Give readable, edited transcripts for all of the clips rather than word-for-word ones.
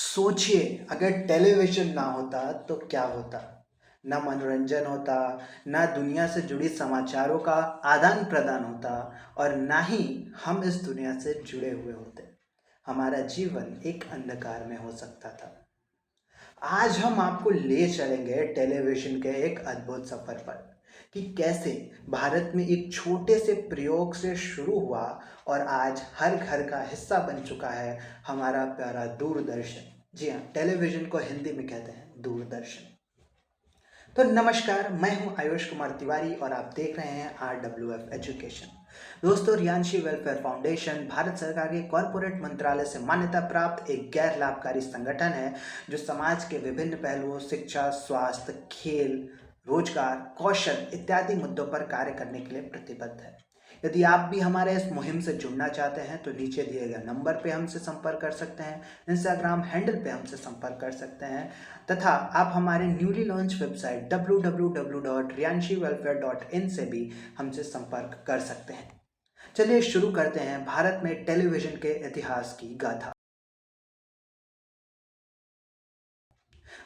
सोचिए अगर टेलीविज़न ना होता तो क्या होता? ना मनोरंजन होता, ना दुनिया से जुड़ी समाचारों का आदान-प्रदान होता और ना ही हम इस दुनिया से जुड़े हुए होते। हमारा जीवन एक अंधकार में हो सकता था। आज हम आपको ले चलेंगे टेलीविज़न के एक अद्भुत सफ़र पर कि कैसे भारत में एक छोटे से प्रयोग से शुरू हुआ और आज हर घर का हिस्सा बन चुका है हमारा प्यारा दूरदर्शन। जी हाँ, टेलीविज़न को हिंदी में कहते हैं दूरदर्शन। तो नमस्कार, मैं हूं आयुष कुमार तिवारी और आप देख रहे हैं RWF एजुकेशन। दोस्तों, रियांशी वेलफेयर फाउंडेशन भारत सरकार के कॉरपोरेट मंत्रालय से मान्यता प्राप्त एक गैर लाभकारी संगठन है जो समाज के विभिन्न पहलुओं शिक्षा, स्वास्थ्य, खेल, रोजगार, कौशल इत्यादि मुद्दों पर कार्य करने के लिए प्रतिबद्ध है। यदि आप भी हमारे इस मुहिम से जुड़ना चाहते हैं तो नीचे दिए गए नंबर पे हमसे संपर्क कर सकते हैं, इंस्टाग्राम हैंडल पे हमसे संपर्क कर सकते हैं तथा आप हमारे न्यूली लॉन्च वेबसाइट www.rianshiwelfare.in से भी हमसे संपर्क कर सकते हैं। चलिए शुरू करते हैं भारत में टेलीविजन के इतिहास की गाथा।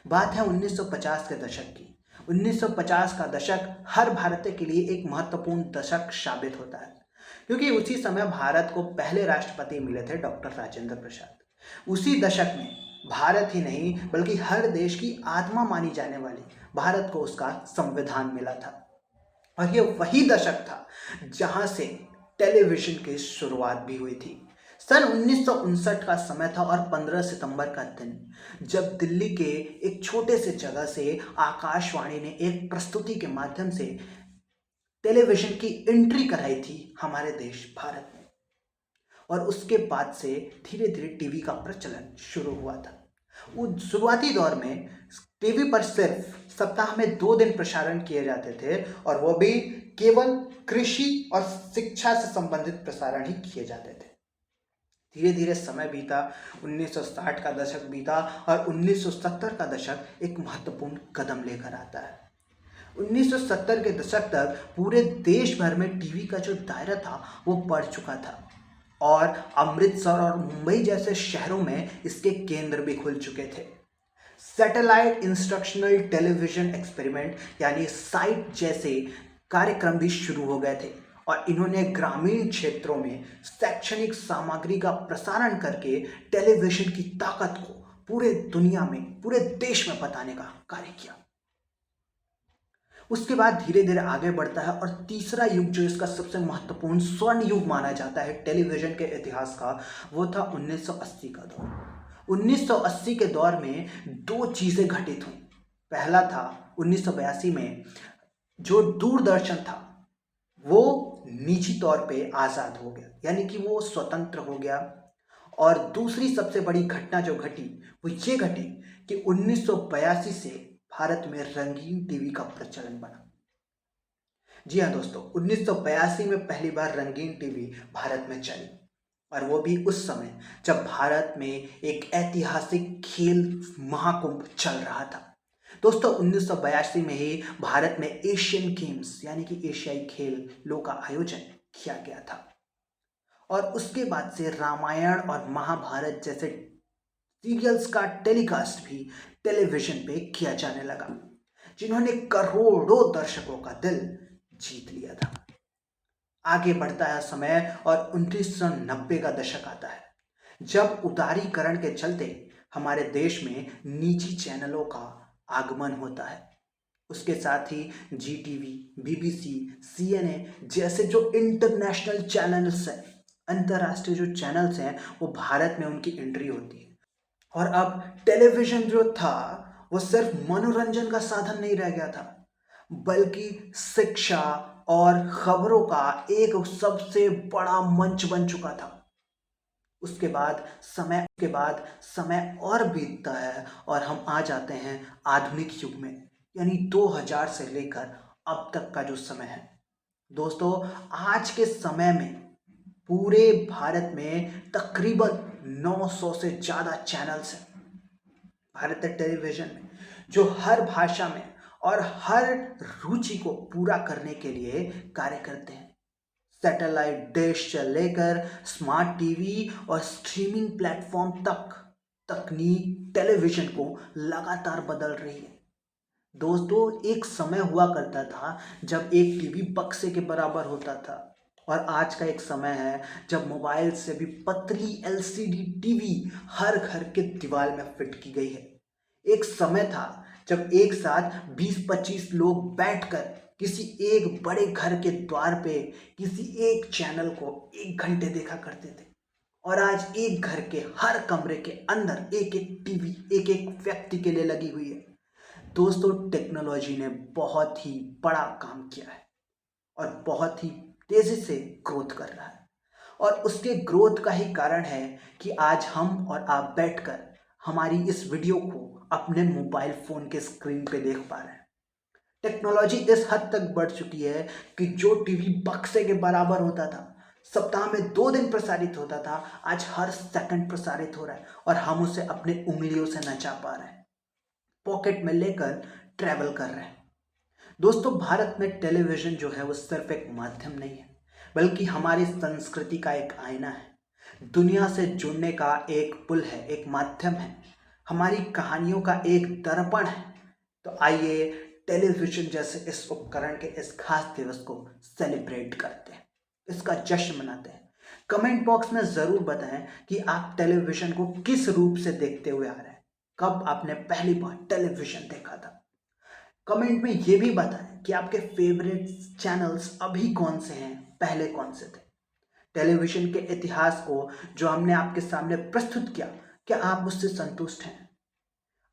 बात है 1950 के दशक की। 1950 का दशक हर भारतीय के लिए एक महत्वपूर्ण दशक साबित होता है क्योंकि उसी समय भारत को पहले राष्ट्रपति मिले थे डॉक्टर राजेंद्र प्रसाद। उसी दशक में भारत ही नहीं बल्कि हर देश की आत्मा मानी जाने वाली भारत को उसका संविधान मिला था और ये वही दशक था जहां से टेलीविजन की शुरुआत भी हुई थी। सन 1959 का समय था और 15 सितंबर का दिन जब दिल्ली के एक छोटे से जगह से आकाशवाणी ने एक प्रस्तुति के माध्यम से टेलीविजन की एंट्री कराई थी हमारे देश भारत में और उसके बाद से धीरे धीरे टीवी का प्रचलन शुरू हुआ था। वो शुरुआती दौर में टीवी पर सिर्फ सप्ताह में 2 दिन प्रसारण किए जाते थे और वो भी केवल कृषि और शिक्षा से संबंधित प्रसारण ही किए जाते थे। धीरे धीरे समय बीता, 1960 का दशक बीता और 1970 का दशक एक महत्वपूर्ण कदम लेकर आता है। 1970 के दशक तक पूरे देश भर में टीवी का जो दायरा था वो बढ़ चुका था और अमृतसर और मुंबई जैसे शहरों में इसके केंद्र भी खुल चुके थे। सैटेलाइट इंस्ट्रक्शनल टेलीविजन एक्सपेरिमेंट यानी साइट जैसे कार्यक्रम भी शुरू हो गए थे और इन्होंने ग्रामीण क्षेत्रों में शैक्षणिक सामग्री का प्रसारण करके टेलीविजन की ताकत को पूरे दुनिया में, पूरे देश में बताने का कार्य किया। उसके बाद धीरे धीरे आगे बढ़ता है और तीसरा युग जो इसका सबसे महत्वपूर्ण स्वर्ण युग माना जाता है टेलीविजन के इतिहास का, वो था 1980 का दौर। 1980 के दौर में 2 चीजें घटित हुई। पहला था 1982 में जो दूरदर्शन था वो निजी तौर पे आजाद हो गया, यानी कि वो स्वतंत्र हो गया। और दूसरी सबसे बड़ी घटना जो घटी वो ये घटी कि 1982 से भारत में रंगीन टीवी का प्रचलन बना। जी हाँ दोस्तों, 1982 में पहली बार रंगीन टीवी भारत में चली और वो भी उस समय जब भारत में एक ऐतिहासिक खेल महाकुंभ चल रहा था। दोस्तों, 1982 में ही भारत में एशियन गेम्स यानी कि एशियाई खेलों का आयोजन किया गया था और उसके बाद से रामायण और महाभारत जैसे सीरियल्स का टेलीकास्ट भी टेलीविजन पे किया जाने लगा, जिन्होंने करोड़ों दर्शकों का दिल जीत लिया था। आगे बढ़ता है समय और 1990 का दशक आता है जब उदारीकरण के चलते हमारे देश में निजी चैनलों का आगमन होता है। उसके साथ ही जी टीवी, बीबीसी, सीएनए जैसे जो इंटरनेशनल चैनल्स हैं, अंतर्राष्ट्रीय जो चैनल्स हैं, वो भारत में उनकी एंट्री होती है। और अब टेलीविजन जो था वो सिर्फ मनोरंजन का साधन नहीं रह गया था बल्कि शिक्षा और खबरों का एक सबसे बड़ा मंच बन चुका था। उसके बाद समय और बीतता है और हम आ जाते हैं आधुनिक युग में, यानी 2000 से लेकर अब तक का जो समय है। दोस्तों, आज के समय में पूरे भारत में तकरीबन 900 से ज़्यादा चैनल्स हैं भारतीय टेलीविजन में, जो हर भाषा में और हर रुचि को पूरा करने के लिए कार्य करते हैं। सैटेलाइट डिश से लेकर स्मार्ट टीवी और स्ट्रीमिंग प्लेटफॉर्म तक तकनीक टेलीविजन को लगातार बदल रही है। दोस्तों, एक समय हुआ करता था जब एक टीवी बक्से के बराबर होता था, और आज का एक समय है जब मोबाइल से भी पतली एलसीडी टीवी हर घर के दीवार में फिट की गई है। एक समय था जब एक साथ 20-25 लोग बैठकर किसी एक बड़े घर के द्वार पे किसी एक चैनल को 1 घंटे देखा करते थे, और आज एक घर के हर कमरे के अंदर एक एक टीवी एक एक व्यक्ति के लिए लगी हुई है। दोस्तों, टेक्नोलॉजी ने बहुत ही बड़ा काम किया है और बहुत ही तेजी से ग्रोथ कर रहा है, और उसके ग्रोथ का ही कारण है कि आज हम और आप बैठकर हमारी इस वीडियो को अपने मोबाइल फोन के स्क्रीन पे देख पा रहे हैं। टेक्नोलॉजी इस हद तक बढ़ चुकी है कि जो टीवी बक्से के बराबर होता था, सप्ताह में 2 दिन प्रसारित होता था, आज हर सेकंड प्रसारित हो रहा है और हम उसे अपने उंगलियों से नचा पा रहे हैं, पॉकेट में लेकर ट्रैवल कर रहे हैं। दोस्तों, भारत में टेलीविजन जो है वो सिर्फ एक माध्यम नहीं है, बल्कि हमारी संस्कृति का एक आईना है, दुनिया से जुड़ने का एक पुल है, एक माध्यम है, हमारी कहानियों का एक दर्पण है। तो आइए टेलीविजन जैसे इस उपकरण के इस खास दिवस को सेलिब्रेट करते हैं, इसका जश्न मनाते हैं। कमेंट बॉक्स में ज़रूर बताएं कि आप टेलीविजन को किस रूप से देखते हुए आ रहे हैं, कब आपने पहली बार टेलीविजन देखा था। कमेंट में ये भी बताएं कि आपके फेवरेट चैनल्स अभी कौन से हैं, पहले कौन से थे। टेलीविजन के इतिहास को जो हमने आपके सामने प्रस्तुत किया, क्या आप उससे संतुष्ट हैं?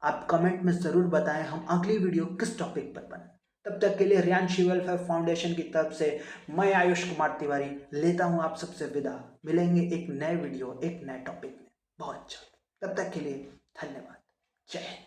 आप कमेंट में ज़रूर बताएं हम अगली वीडियो किस टॉपिक पर बनाएं। तब तक के लिए रियांशी वेलफेयर फाउंडेशन की तरफ से मैं आयुष कुमार तिवारी लेता हूं आप सबसे विदा। मिलेंगे एक नए वीडियो एक नए टॉपिक में बहुत जल्द। तब तक के लिए धन्यवाद। जय हिंद।